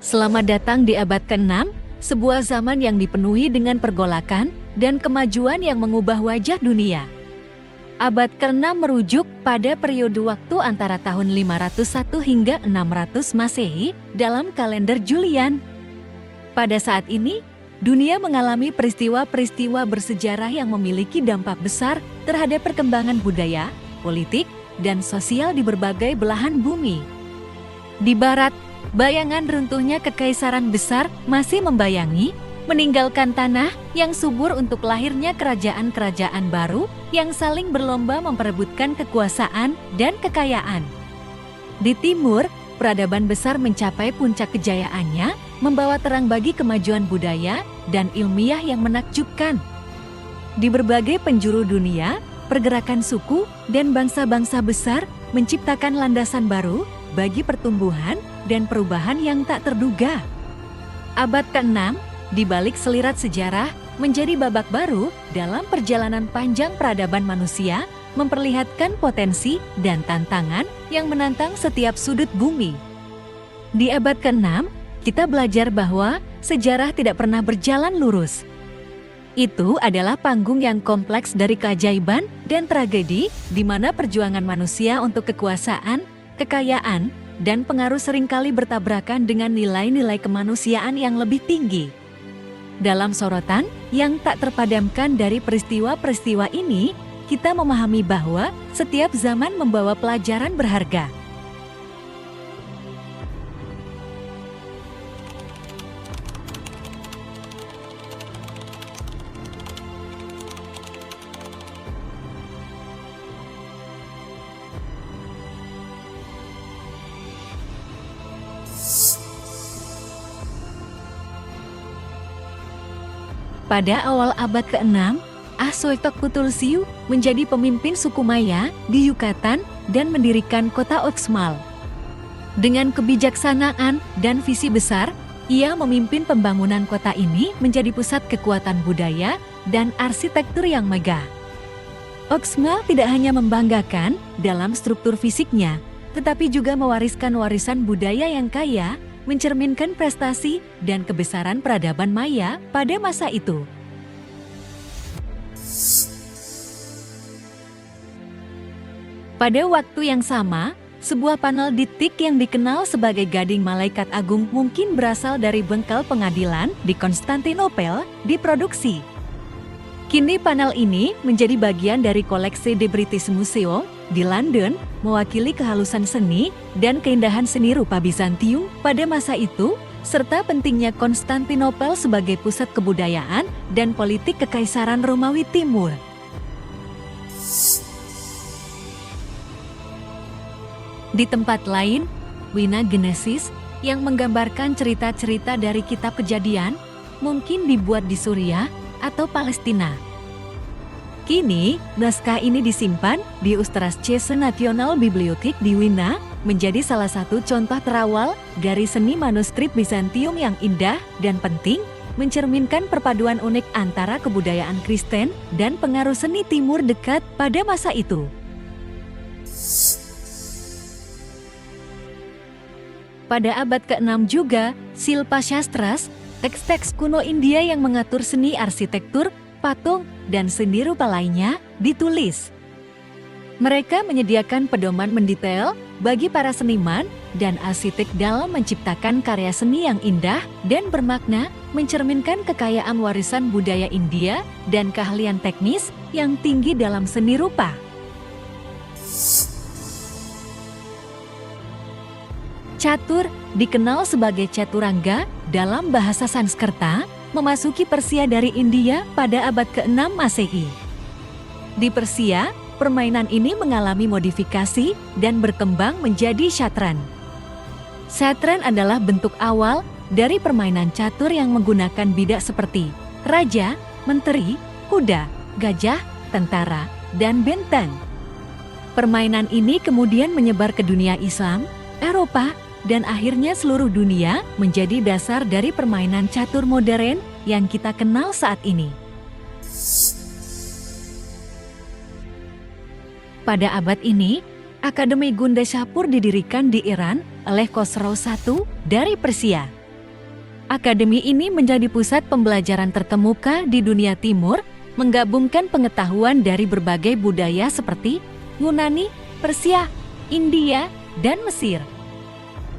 Selamat datang di abad ke-6, sebuah zaman yang dipenuhi dengan pergolakan dan kemajuan yang mengubah wajah dunia. Abad ke-6 merujuk pada periode waktu antara tahun 501 hingga 600 Masehi dalam kalender Julian. Pada saat ini, dunia mengalami peristiwa-peristiwa bersejarah yang memiliki dampak besar terhadap perkembangan budaya, politik, dan sosial di berbagai belahan bumi. Di barat, bayangan runtuhnya kekaisaran besar masih membayangi, meninggalkan tanah yang subur untuk lahirnya kerajaan-kerajaan baru yang saling berlomba memperebutkan kekuasaan dan kekayaan. Di timur, peradaban besar mencapai puncak kejayaannya, membawa terang bagi kemajuan budaya dan ilmiah yang menakjubkan. Di berbagai penjuru dunia, pergerakan suku dan bangsa-bangsa besar menciptakan landasan baru bagi pertumbuhan dan perubahan yang tak terduga. Abad ke-6, di balik selirat sejarah, menjadi babak baru dalam perjalanan panjang peradaban manusia, memperlihatkan potensi dan tantangan yang menantang setiap sudut bumi. Di abad ke-6, kita belajar bahwa sejarah tidak pernah berjalan lurus. Itu adalah panggung yang kompleks dari keajaiban dan tragedi, di mana perjuangan manusia untuk kekuasaan, kekayaan, dan pengaruh seringkali bertabrakan dengan nilai-nilai kemanusiaan yang lebih tinggi. Dalam sorotan yang tak terpadamkan dari peristiwa-peristiwa ini, kita memahami bahwa setiap zaman membawa pelajaran berharga. Pada awal abad ke-6, Ashuytokputulsiu menjadi pemimpin suku Maya di Yucatan dan mendirikan kota Uxmal. Dengan kebijaksanaan dan visi besar, ia memimpin pembangunan kota ini menjadi pusat kekuatan budaya dan arsitektur yang megah. Uxmal tidak hanya membanggakan dalam struktur fisiknya, tetapi juga mewariskan warisan budaya yang kaya, mencerminkan prestasi dan kebesaran peradaban Maya pada masa itu. Pada waktu yang sama, sebuah panel ditik yang dikenal sebagai Gading Malaikat Agung mungkin berasal dari bengkel pengadilan di Konstantinopel diproduksi. Kini panel ini menjadi bagian dari koleksi The British Museum di London, mewakili kehalusan seni dan keindahan seni rupa Bizantium pada masa itu, serta pentingnya Konstantinopel sebagai pusat kebudayaan dan politik Kekaisaran Romawi Timur. Di tempat lain, Wina Genesis yang menggambarkan cerita-cerita dari kitab Kejadian mungkin dibuat di Suriah atau Palestina. Kini, naskah ini disimpan di Oosterschelde National Bibliothek di Wina, menjadi salah satu contoh terawal dari seni manuskrip Bizantium yang indah dan penting, mencerminkan perpaduan unik antara kebudayaan Kristen dan pengaruh seni Timur dekat pada masa itu. Pada abad ke-6 juga, Silpa Shastras, teks-teks kuno India yang mengatur seni arsitektur, patung, dan seni rupa lainnya ditulis. Mereka menyediakan pedoman mendetail bagi para seniman dan arsitek dalam menciptakan karya seni yang indah dan bermakna, mencerminkan kekayaan warisan budaya India dan keahlian teknis yang tinggi dalam seni rupa. Catur, dikenal sebagai Caturangga dalam bahasa Sanskerta, memasuki Persia dari India pada abad ke-6 Masehi. Di Persia, permainan ini mengalami modifikasi dan berkembang menjadi syatran. Syatran adalah bentuk awal dari permainan catur yang menggunakan bidak seperti raja, menteri, kuda, gajah, tentara, dan benteng. Permainan ini kemudian menyebar ke dunia Islam, Eropa, dan akhirnya seluruh dunia menjadi dasar dari permainan catur modern yang kita kenal saat ini. Pada abad ini, Akademi Gundashapur didirikan di Iran oleh Khosrow I dari Persia. Akademi ini menjadi pusat pembelajaran terkemuka di dunia timur, menggabungkan pengetahuan dari berbagai budaya seperti Yunani, Persia, India, dan Mesir.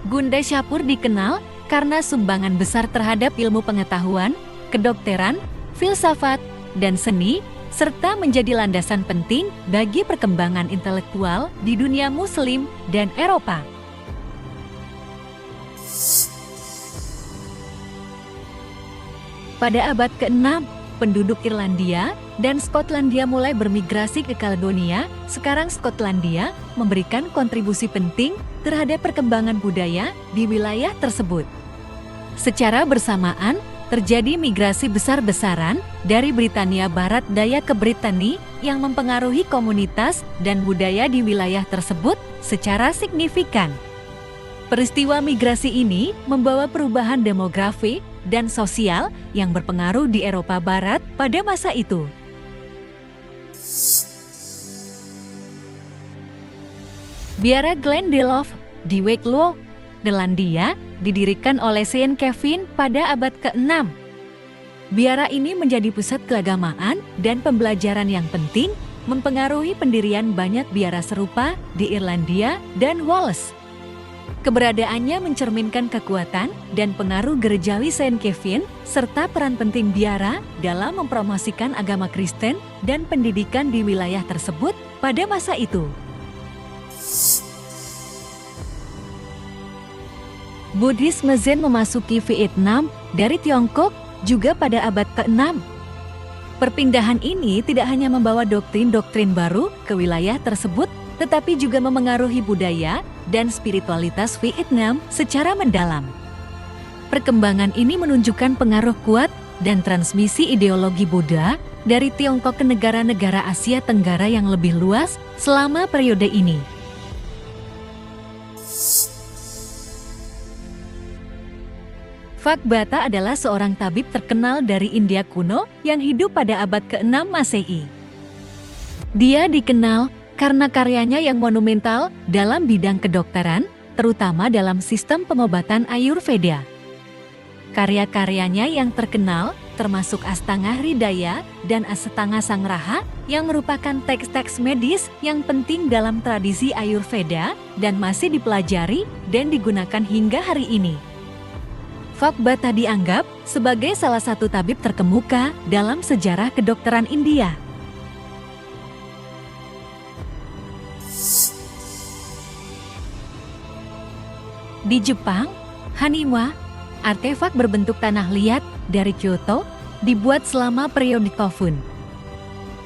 Gunda Shapur dikenal karena sumbangan besar terhadap ilmu pengetahuan, kedokteran, filsafat, dan seni, serta menjadi landasan penting bagi perkembangan intelektual di dunia Muslim dan Eropa. Pada abad ke-6, penduduk Irlandia dan Skotlandia mulai bermigrasi ke Kaledonia. Sekarang Skotlandia memberikan kontribusi penting terhadap perkembangan budaya di wilayah tersebut. Secara bersamaan, terjadi migrasi besar-besaran dari Britania Barat Daya ke Britani yang mempengaruhi komunitas dan budaya di wilayah tersebut secara signifikan. Peristiwa migrasi ini membawa perubahan demografi dan sosial yang berpengaruh di Eropa Barat pada masa itu. Biara Glendalough di Wicklow, Irlandia, didirikan oleh Saint Kevin pada abad ke-6. Biara ini menjadi pusat keagamaan dan pembelajaran yang penting, mempengaruhi pendirian banyak biara serupa di Irlandia dan Wales. Keberadaannya mencerminkan kekuatan dan pengaruh gerejawi Saint Kevin serta peran penting biara dalam mempromosikan agama Kristen dan pendidikan di wilayah tersebut pada masa itu. Buddhisme Zen memasuki Vietnam dari Tiongkok juga pada abad ke-6. Perpindahan ini tidak hanya membawa doktrin-doktrin baru ke wilayah tersebut, tetapi juga memengaruhi budaya dan spiritualitas Vietnam secara mendalam. Perkembangan ini menunjukkan pengaruh kuat dan transmisi ideologi Buddha dari Tiongkok ke negara-negara Asia Tenggara yang lebih luas selama periode ini. Phak Bata adalah seorang tabib terkenal dari India kuno yang hidup pada abad ke-6 Masehi. Dia dikenal karena karyanya yang monumental dalam bidang kedokteran, terutama dalam sistem pengobatan Ayurveda. Karya-karyanya yang terkenal termasuk Astanga Hridaya dan Astanga Sangraha yang merupakan teks-teks medis yang penting dalam tradisi Ayurveda dan masih dipelajari dan digunakan hingga hari ini. Phak Bata dianggap sebagai salah satu tabib terkemuka dalam sejarah kedokteran India. Di Jepang, Haniwa, artefak berbentuk tanah liat dari Kyoto, dibuat selama periode Kofun.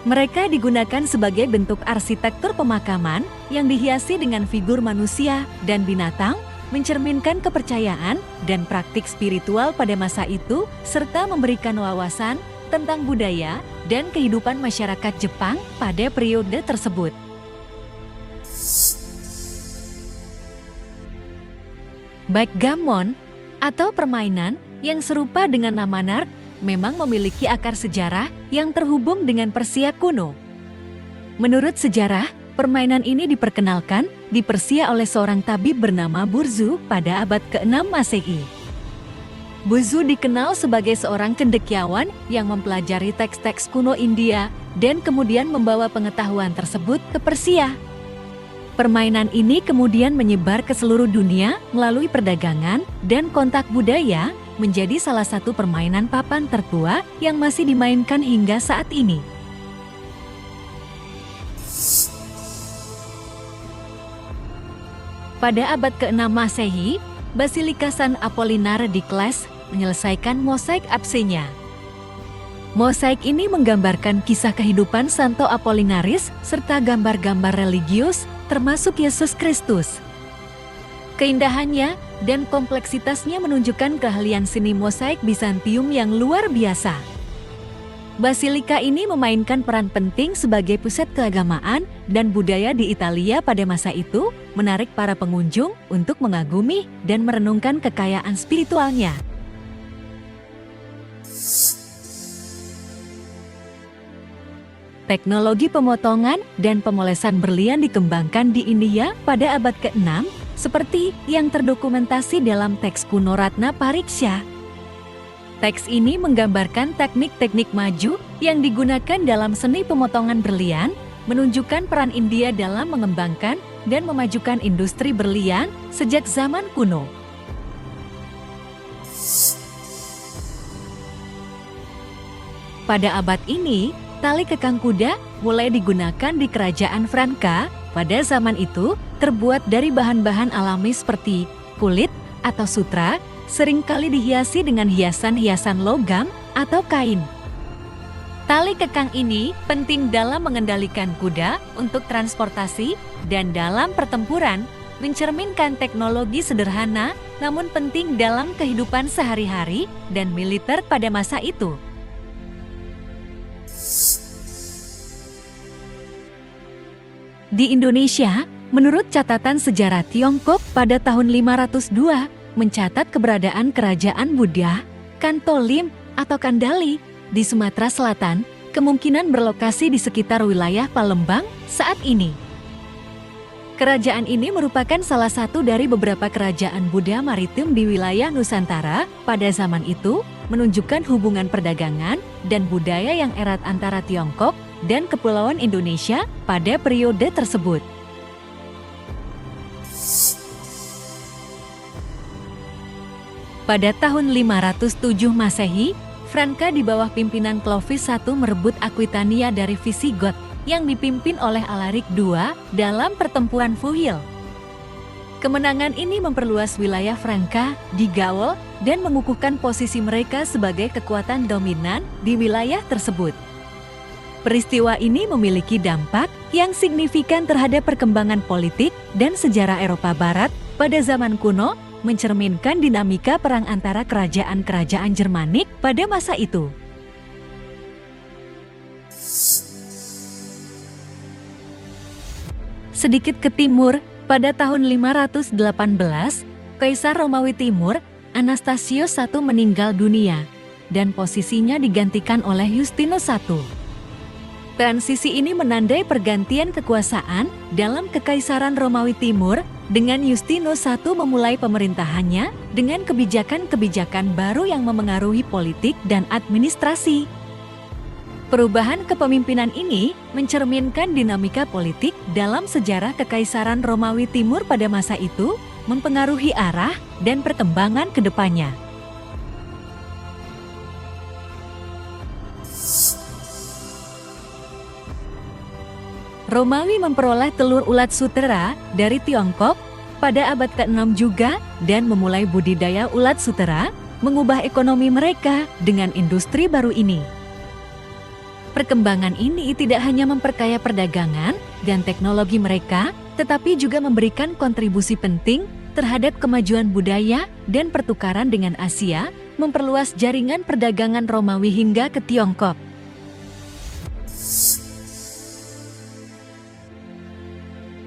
Mereka digunakan sebagai bentuk arsitektur pemakaman yang dihiasi dengan figur manusia dan binatang, mencerminkan kepercayaan dan praktik spiritual pada masa itu, serta memberikan wawasan tentang budaya dan kehidupan masyarakat Jepang pada periode tersebut. Backgammon atau permainan yang serupa dengan nama Nark memang memiliki akar sejarah yang terhubung dengan Persia kuno. Menurut sejarah, permainan ini diperkenalkan di Persia oleh seorang tabib bernama Burzu pada abad ke-6 Masehi. Burzu dikenal sebagai seorang cendekiawan yang mempelajari teks-teks kuno India dan kemudian membawa pengetahuan tersebut ke Persia. Permainan ini kemudian menyebar ke seluruh dunia melalui perdagangan dan kontak budaya, menjadi salah satu permainan papan tertua yang masih dimainkan hingga saat ini. Pada abad ke-6 Masehi, Basilika San Apollinare di Classe menyelesaikan mosaik apsenya. Mosaik ini menggambarkan kisah kehidupan Santo Apollinaris serta gambar-gambar religius termasuk Yesus Kristus. Keindahannya dan kompleksitasnya menunjukkan keahlian seni mosaik Bizantium yang luar biasa. Basilika ini memainkan peran penting sebagai pusat keagamaan dan budaya di Italia pada masa itu, menarik para pengunjung untuk mengagumi dan merenungkan kekayaan spiritualnya. Teknologi pemotongan dan pemolesan berlian dikembangkan di India pada abad ke-6, seperti yang terdokumentasi dalam teks kuno Ratna Pariksha. Teks ini menggambarkan teknik-teknik maju yang digunakan dalam seni pemotongan berlian, menunjukkan peran India dalam mengembangkan dan memajukan industri berlian sejak zaman kuno. Pada abad ini, tali kekang kuda mulai digunakan di kerajaan Franka. Pada zaman itu, terbuat dari bahan-bahan alami seperti kulit atau sutra, seringkali dihiasi dengan hiasan-hiasan logam atau kain. Tali kekang ini penting dalam mengendalikan kuda untuk transportasi dan dalam pertempuran, mencerminkan teknologi sederhana namun penting dalam kehidupan sehari-hari dan militer pada masa itu. Di Indonesia, menurut catatan sejarah Tiongkok pada tahun 502, mencatat keberadaan kerajaan Buddha, Kantolim atau Kandali di Sumatera Selatan, kemungkinan berlokasi di sekitar wilayah Palembang saat ini. Kerajaan ini merupakan salah satu dari beberapa kerajaan Buddha maritim di wilayah Nusantara pada zaman itu, menunjukkan hubungan perdagangan dan budaya yang erat antara Tiongkok dan Kepulauan Indonesia pada periode tersebut. Pada tahun 507 Masehi, Franka di bawah pimpinan Clovis I merebut Aquitania dari Visigoth yang dipimpin oleh Alaric II dalam pertempuran Fuhil. Kemenangan ini memperluas wilayah Franka di Gaul dan mengukuhkan posisi mereka sebagai kekuatan dominan di wilayah tersebut. Peristiwa ini memiliki dampak yang signifikan terhadap perkembangan politik dan sejarah Eropa Barat pada zaman kuno, mencerminkan dinamika perang antara kerajaan-kerajaan Jermanik pada masa itu. Sedikit ke timur, pada tahun 518, Kaisar Romawi Timur, Anastasius I meninggal dunia, dan posisinya digantikan oleh Justinus I. Transisi ini menandai pergantian kekuasaan dalam Kekaisaran Romawi Timur dengan Justinus I memulai pemerintahannya dengan kebijakan-kebijakan baru yang memengaruhi politik dan administrasi. Perubahan kepemimpinan ini mencerminkan dinamika politik dalam sejarah Kekaisaran Romawi Timur pada masa itu, mempengaruhi arah dan perkembangan ke depannya. Romawi memperoleh telur ulat sutera dari Tiongkok pada abad ke-6 juga dan memulai budidaya ulat sutera, mengubah ekonomi mereka dengan industri baru ini. Perkembangan ini tidak hanya memperkaya perdagangan dan teknologi mereka, tetapi juga memberikan kontribusi penting terhadap kemajuan budaya dan pertukaran dengan Asia, memperluas jaringan perdagangan Romawi hingga ke Tiongkok.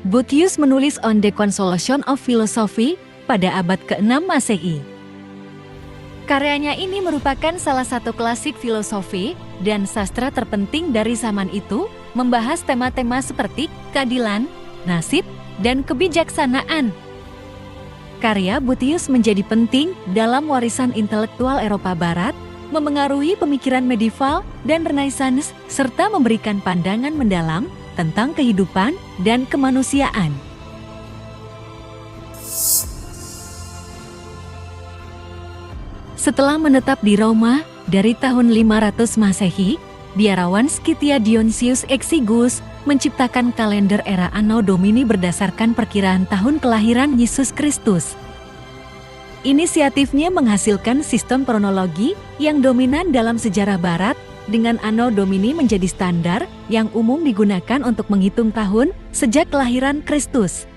Boethius menulis On the Consolation of Philosophy pada abad ke-6 Masehi. Karyanya ini merupakan salah satu klasik filosofi dan sastra terpenting dari zaman itu, membahas tema-tema seperti keadilan, nasib, dan kebijaksanaan. Karya Boethius menjadi penting dalam warisan intelektual Eropa Barat, memengaruhi pemikiran medieval dan Renaissance, serta memberikan pandangan mendalam tentang kehidupan dan kemanusiaan. Setelah menetap di Roma dari tahun 500 Masehi, biarawan Scythia Dionysius Exiguus menciptakan kalender era Anno Domini berdasarkan perkiraan tahun kelahiran Yesus Kristus. Inisiatifnya menghasilkan sistem kronologi yang dominan dalam sejarah Barat, dengan Anno Domini menjadi standar yang umum digunakan untuk menghitung tahun sejak kelahiran Kristus.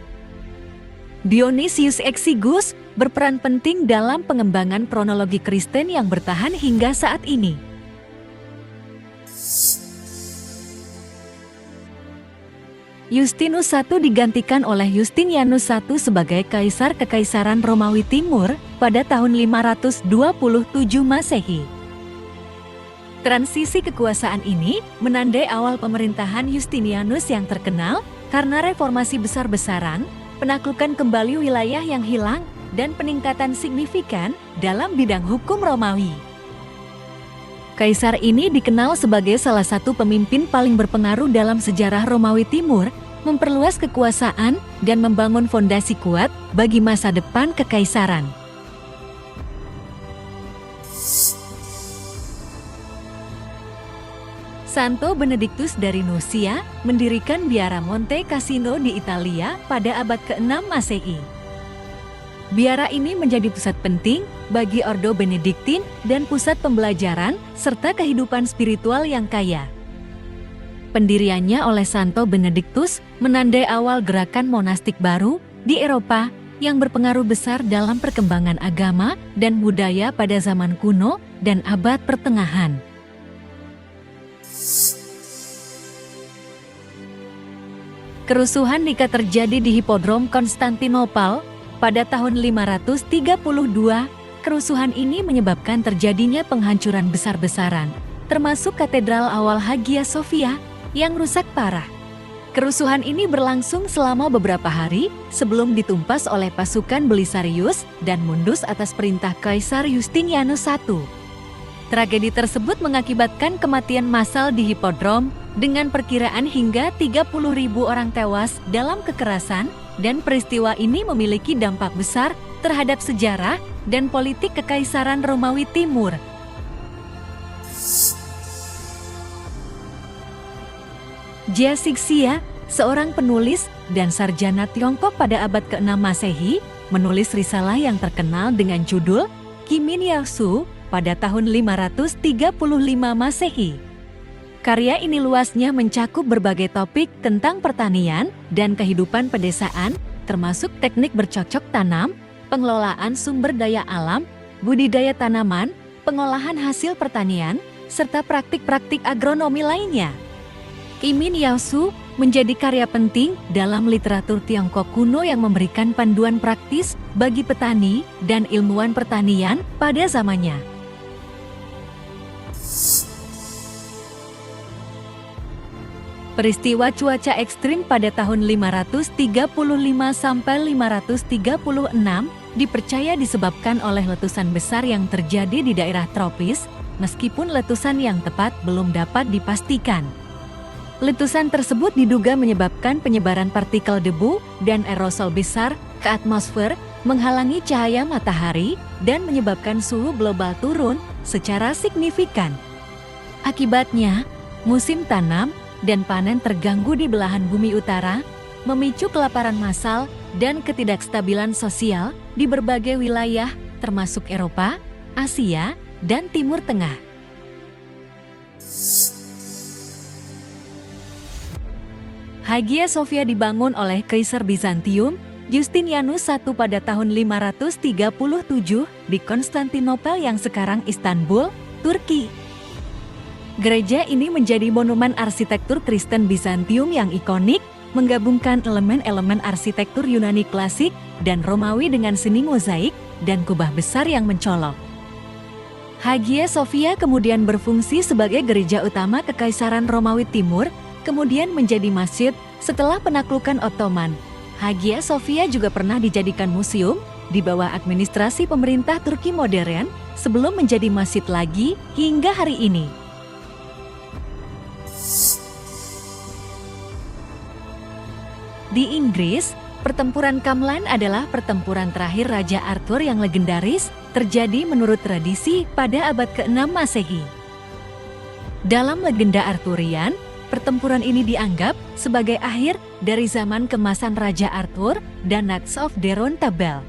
Dionysius Exiguus berperan penting dalam pengembangan kronologi Kristen yang bertahan hingga saat ini. Justinus I digantikan oleh Justinianus I sebagai Kaisar Kekaisaran Romawi Timur pada tahun 527 Masehi. Transisi kekuasaan ini menandai awal pemerintahan Justinianus yang terkenal karena reformasi besar-besaran, penaklukan kembali wilayah yang hilang, dan peningkatan signifikan dalam bidang hukum Romawi. Kaisar ini dikenal sebagai salah satu pemimpin paling berpengaruh dalam sejarah Romawi Timur, memperluas kekuasaan dan membangun fondasi kuat bagi masa depan kekaisaran. Santo Benedictus dari Nursia mendirikan Biara Monte Cassino di Italia pada abad ke-6 Masehi. Biara ini menjadi pusat penting bagi Ordo Benediktin dan pusat pembelajaran serta kehidupan spiritual yang kaya. Pendiriannya oleh Santo Benedictus menandai awal gerakan monastik baru di Eropa yang berpengaruh besar dalam perkembangan agama dan budaya pada zaman kuno dan abad pertengahan. Kerusuhan Nika terjadi di Hipodrom Konstantinopel pada tahun 532. Kerusuhan ini menyebabkan terjadinya penghancuran besar-besaran, termasuk katedral awal Hagia Sophia yang rusak parah. Kerusuhan ini berlangsung selama beberapa hari sebelum ditumpas oleh pasukan Belisarius dan Mundus atas perintah Kaisar Justinianus I. Tragedi tersebut mengakibatkan kematian massal di Hipodrom dengan perkiraan hingga 30.000 orang tewas dalam kekerasan, dan peristiwa ini memiliki dampak besar terhadap sejarah dan politik Kekaisaran Romawi Timur. Jia Xixia, seorang penulis dan sarjana Tiongkok pada abad ke-6 Masehi, menulis risalah yang terkenal dengan judul Qimin Yaosu pada tahun 535 Masehi. Karya ini luasnya mencakup berbagai topik tentang pertanian dan kehidupan pedesaan, termasuk teknik bercocok tanam, pengelolaan sumber daya alam, budidaya tanaman, pengolahan hasil pertanian, serta praktik-praktik agronomi lainnya. Qimin Yaosu menjadi karya penting dalam literatur Tiongkok kuno yang memberikan panduan praktis bagi petani dan ilmuwan pertanian pada zamannya. Peristiwa cuaca ekstrim pada tahun 535 sampai 536 dipercaya disebabkan oleh letusan besar yang terjadi di daerah tropis, meskipun letusan yang tepat belum dapat dipastikan. Letusan tersebut diduga menyebabkan penyebaran partikel debu dan aerosol besar ke atmosfer, menghalangi cahaya matahari, dan menyebabkan suhu global turun secara signifikan. Akibatnya, musim tanam dan panen terganggu di belahan bumi utara, memicu kelaparan massal dan ketidakstabilan sosial di berbagai wilayah termasuk Eropa, Asia, dan Timur Tengah. Hagia Sophia dibangun oleh Kaisar Bizantium Justinianus I pada tahun 537 di Konstantinopel yang sekarang Istanbul, Turki. Gereja ini menjadi monumen arsitektur Kristen Bizantium yang ikonik, menggabungkan elemen-elemen arsitektur Yunani klasik dan Romawi dengan seni mozaik dan kubah besar yang mencolok. Hagia Sophia kemudian berfungsi sebagai gereja utama Kekaisaran Romawi Timur, kemudian menjadi masjid setelah penaklukan Ottoman. Hagia Sophia juga pernah dijadikan museum di bawah administrasi pemerintah Turki modern sebelum menjadi masjid lagi hingga hari ini. Di Inggris, pertempuran Camlan adalah pertempuran terakhir Raja Arthur yang legendaris, terjadi menurut tradisi pada abad ke-6 Masehi. Dalam legenda Arthurian, pertempuran ini dianggap sebagai akhir dari zaman kemasan Raja Arthur dan Knights of the Round Table.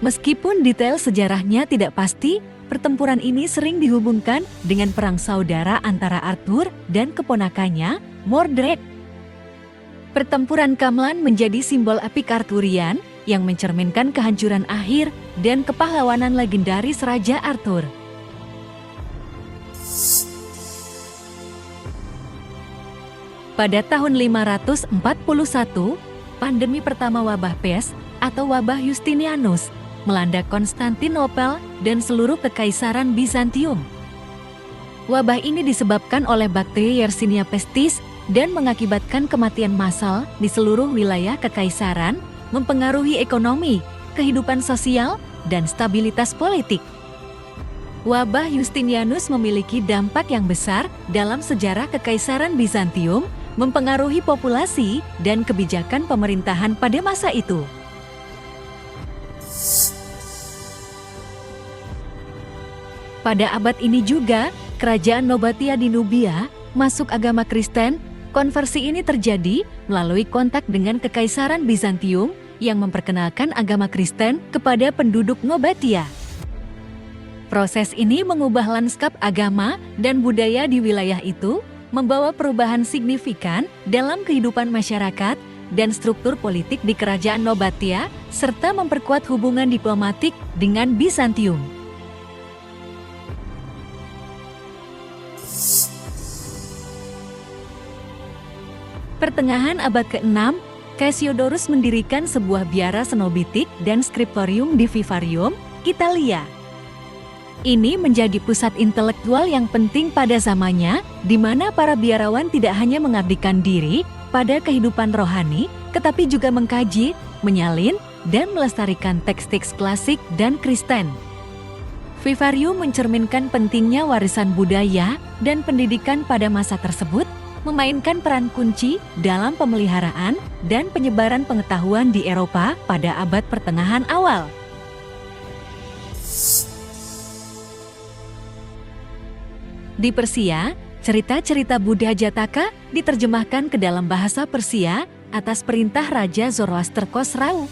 Meskipun detail sejarahnya tidak pasti, pertempuran ini sering dihubungkan dengan perang saudara antara Arthur dan keponakannya, Mordred. Pertempuran Camlan menjadi simbol epik Arthurian yang mencerminkan kehancuran akhir dan kepahlawanan legendaris Raja Arthur. Pada tahun 541, pandemi pertama wabah pes atau wabah Justinianus melanda Konstantinopel dan seluruh kekaisaran Bizantium. Wabah ini disebabkan oleh bakteri Yersinia pestis dan mengakibatkan kematian massal di seluruh wilayah kekaisaran, mempengaruhi ekonomi, kehidupan sosial, dan stabilitas politik. Wabah Justinianus memiliki dampak yang besar dalam sejarah Kekaisaran Bizantium, mempengaruhi populasi dan kebijakan pemerintahan pada masa itu. Pada abad ini juga, kerajaan Nobatia di Nubia masuk agama Kristen. Konversi ini terjadi melalui kontak dengan Kekaisaran Bizantium yang memperkenalkan agama Kristen kepada penduduk Nobatia. Proses ini mengubah lanskap agama dan budaya di wilayah itu, membawa perubahan signifikan dalam kehidupan masyarakat dan struktur politik di kerajaan Nobatia, serta memperkuat hubungan diplomatik dengan Bizantium. Pertengahan abad ke-6, Cassiodorus mendirikan sebuah biara senobitik dan skriptorium di Vivarium, Italia. Ini menjadi pusat intelektual yang penting pada zamannya, di mana para biarawan tidak hanya mengabdikan diri pada kehidupan rohani, tetapi juga mengkaji, menyalin, dan melestarikan teks-teks klasik dan Kristen. Vivarium mencerminkan pentingnya warisan budaya dan pendidikan pada masa tersebut, memainkan peran kunci dalam pemeliharaan dan penyebaran pengetahuan di Eropa pada abad pertengahan awal. Di Persia, cerita-cerita Buddha Jataka diterjemahkan ke dalam bahasa Persia atas perintah Raja Zoroaster Khosrau.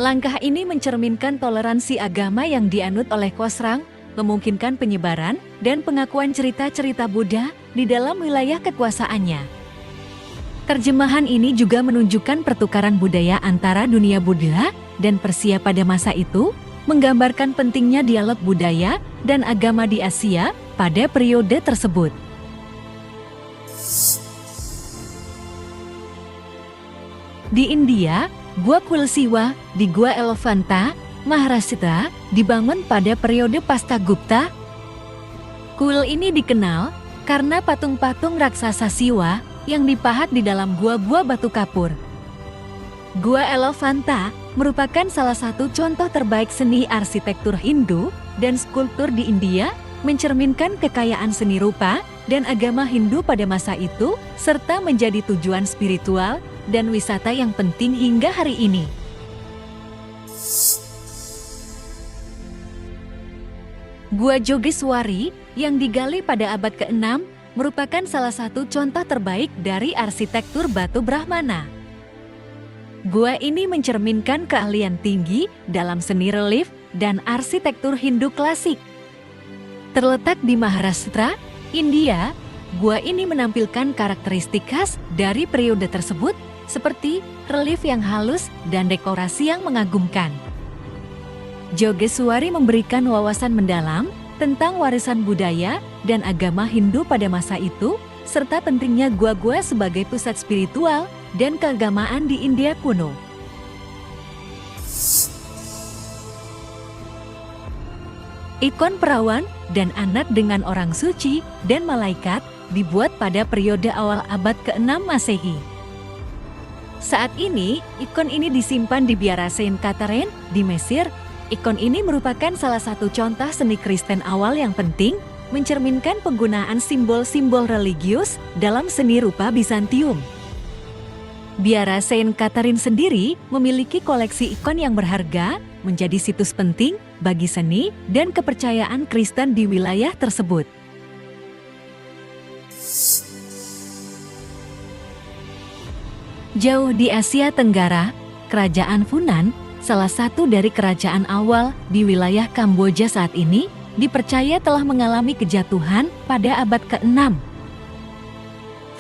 Langkah ini mencerminkan toleransi agama yang dianut oleh Khosrau, memungkinkan penyebaran dan pengakuan cerita-cerita Buddha di dalam wilayah kekuasaannya. Terjemahan ini juga menunjukkan pertukaran budaya antara dunia Buddha dan Persia pada masa itu, menggambarkan pentingnya dialog budaya dan agama di Asia pada periode tersebut. Di India, Gua Kulsiwa di Gua Elefanta, Maharashtra, dibangun pada periode Pascagupta. Kuil ini dikenal karena patung-patung raksasa Siwa yang dipahat di dalam gua-gua batu kapur. Gua Elefanta merupakan salah satu contoh terbaik seni arsitektur Hindu dan skulptur di India, mencerminkan kekayaan seni rupa dan agama Hindu pada masa itu, serta menjadi tujuan spiritual dan wisata yang penting hingga hari ini. Gua Jogeswari yang digali pada abad ke-6 merupakan salah satu contoh terbaik dari arsitektur batu Brahmana. Gua ini mencerminkan keahlian tinggi dalam seni relief dan arsitektur Hindu klasik. Terletak di Maharashtra, India, gua ini menampilkan karakteristik khas dari periode tersebut, seperti relief yang halus dan dekorasi yang mengagumkan. Jogeswari memberikan wawasan mendalam tentang warisan budaya dan agama Hindu pada masa itu, serta pentingnya gua-gua sebagai pusat spiritual dan keagamaan di India kuno. Ikon perawan dan anak dengan orang suci dan malaikat dibuat pada periode awal abad ke-6 Masehi. Saat ini, ikon ini disimpan di biara Saint Catherine di Mesir. Ikon ini merupakan salah satu contoh seni Kristen awal yang penting, mencerminkan penggunaan simbol-simbol religius dalam seni rupa Bizantium. Biara Saint Catherine sendiri memiliki koleksi ikon yang berharga, menjadi situs penting bagi seni dan kepercayaan Kristen di wilayah tersebut. Jauh di Asia Tenggara, Kerajaan Funan, salah satu dari kerajaan awal di wilayah Kamboja saat ini, dipercaya telah mengalami kejatuhan pada abad ke-6.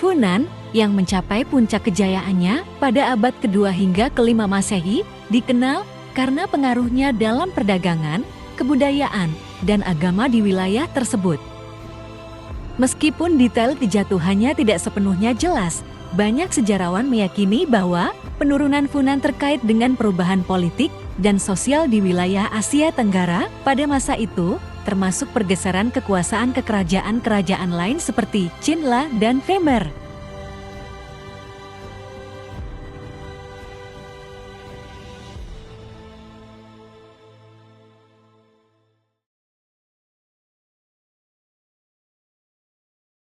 Funan yang mencapai puncak kejayaannya pada abad kedua hingga kelima Masehi dikenal karena pengaruhnya dalam perdagangan, kebudayaan, dan agama di wilayah tersebut. Meskipun detail kejatuhannya tidak sepenuhnya jelas, banyak sejarawan meyakini bahwa penurunan Funan terkait dengan perubahan politik dan sosial di wilayah Asia Tenggara pada masa itu, termasuk pergeseran kekuasaan ke kerajaan-kerajaan lain seperti Chinla dan Khmer.